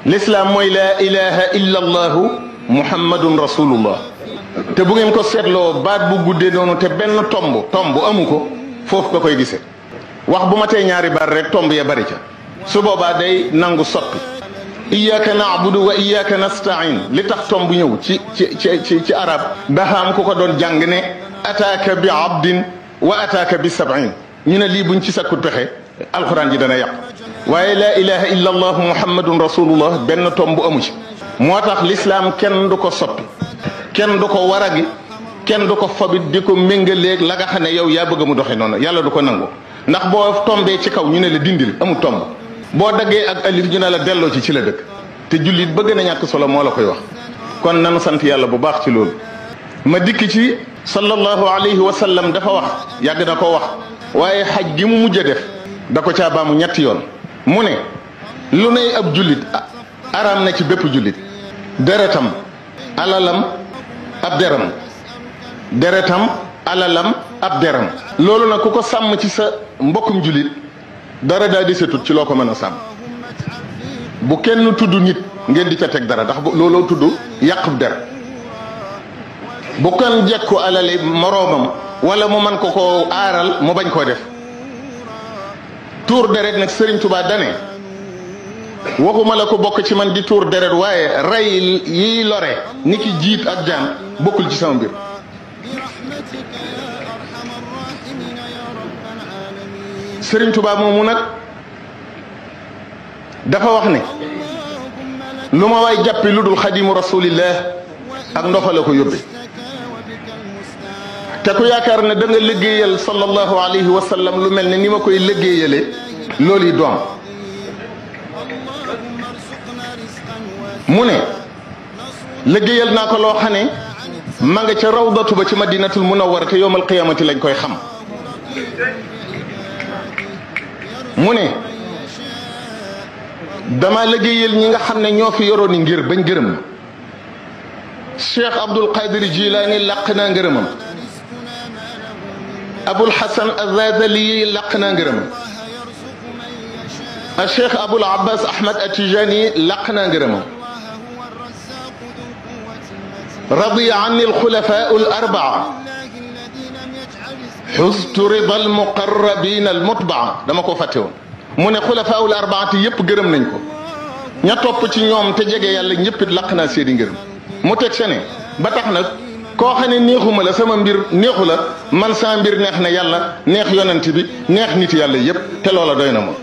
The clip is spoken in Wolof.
l'islam mooy laa ilaha illa allahu muhammadun rasulullah te bu ngeen ko seetloo baat bu guddee noonu te benn tomb amu ko foofu nga koy gisee wax bu ma tee ñaari baat rek tomb ya bari ca su boobaa day nangu soppi iyyaka na'budu wa iyyaka nasta'in li tax tomb ñëw ci arab dafa am ku ko doon jàng ne ataaka bi abdin wa ataaka bi sab'in ñu ne lii buñ ci sakkut pexe alxuraan ji dana yàq waaye laa ilaha illa allahu muhammadun rasulullah benn tomb amu ci moo tax l'islam kenn du ko soppi kenn du ko waragi kenn du ko fabit di ko méngaleeg la nga xam ne yow yaa bëgg mu doxe noonu yàlla du ko nangu ndax boo tombee ci kaw ñu ne la dindil amul tomb boo daggee ak alif ñu ne la delloo ci la dëkk te jullit bëgg na ñàkk solo moo la koy wax kon nanu sant yàlla bu baax ci loolu ma dikk ci sallallahu alayhi wa sallam dafa wax yàgg na ko wax waaye xaj gi mu mujj a def da ko caa baamu ñetti yoon mu ne lu nay ab jullit araam na ci bépp jullit deretam alalam ab deram deretam alalam ab deram loolu nag ku ko sàmm ci sa mbokkum jullit dara daa desetut ci loo ko mën a sàmm bu kenn tudd nit ngeen di ca teg dara ndax looloo tudd yàqub der bu kenn jekku alali moroomam wala mu man ko aaral mu bañ koo def tuur deret nag Sëriñ Tuubaa dane waxuma la ko bokk ci man di tuur deret waaye rey yiy lore ni ki jiit ak jaan bokkul ci sama mbir Sëriñ Tuubaa moomu nag dafa wax ne lu ma waay jàppi lu dul xadimu rasulillah ak ndoxa la ko yóbbe te ku yaakaar ne da nga liggéeyal sallallahu alayhi wa sallam lu mel ne ni ma koy liggéeyale loolu yi doom mu ne liggéeyal naa ko loo xam ne ma nga ca rawdatu ba ci madinatul munawwara te yowmal qiyaamati lañ koy xam mu ne dama liggéeyal ñi nga xam ne ñoo fi yoroon ni ngir bañ gërëm na Cheikh Abdul Qadir Jilaani làq naa ngërëmam Abul Hasan Azazali làq naa ngërëmam a Cheikh Abul Abbas Ahmad Atijani làq naa ngërëmam radiya anni alxulafaa al-arbaa xustu rida almuqarrabina almutbaa dama ko fàtte woon mu ne xulafaa al-arbaati yëpp gërëm nañ ko ña topp ci ñoom te jege yàlla ñëpp it làq naa seeni ngërëm mu teg se ne ba tax nag koo xam ne neexuma la sama mbir neexu la man saa mbir neex na yàlla neex yonent bi neex nit yàlla yëpp te loola doy na moom